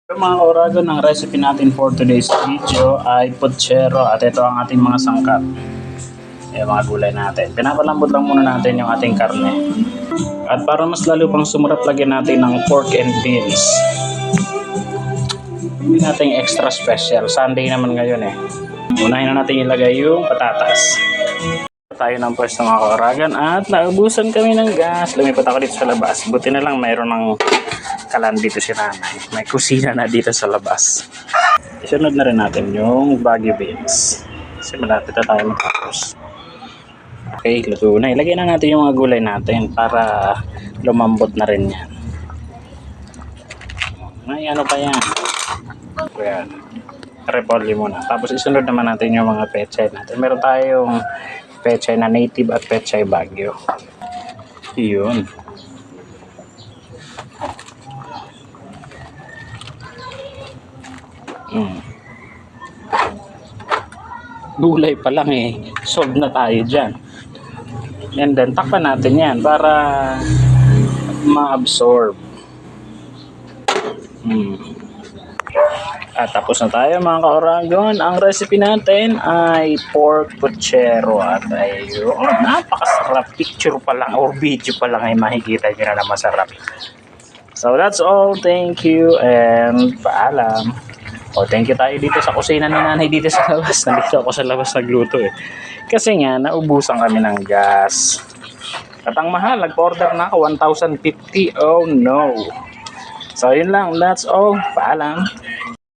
So, mga kauragon, ang recipe natin for today's video ay putsero at ito ang ating mga sangkap. Yung mga gulay natin. Pinapalambot lang muna natin yung ating karne. At para mas lalo pang sumurap, lagyan natin ng pork and beans. Hindi natin extra special. Sunday naman ngayon eh. Unahin na natin ilagay yung patatas. Tayo ng pwesto mga kauragan at naubusan kami ng gas. Lumipat ako dito sa labas. Buti na lang mayroon ng kalan dito si nanay. May kusina na dito sa labas. Isunod na rin natin yung Baguio beans. Kasi malapit na tayo matapos. Okay, luto na. Ilagay na natin yung mga gulay natin para lumambot na rin yan. Ay, ano pa yan? Ayan. Repolyo muna. Tapos isunod naman natin yung mga pechay natin. Meron tayong pechay na native at pechay Baguio. Yun. Gulay pa lang eh. Solve na tayo dyan. And then takpan natin yan para ma-absorb. At tapos na tayo mga kauragon. Ang recipe natin ay pork puchero. At ayun, napakasarap. Picture pa lang or video pa lang ay makikita nyo na masarap. So that's all. Thank you and paalam. Thank you tayo dito sa kusina ni nanay dito sa labas. Nandito ako sa labas nagluto eh. Kasi nga, naubusan kami ng gas. At ang mahal, nag-order na ako, 1,050. Oh no. So yun lang, that's all. Paalam.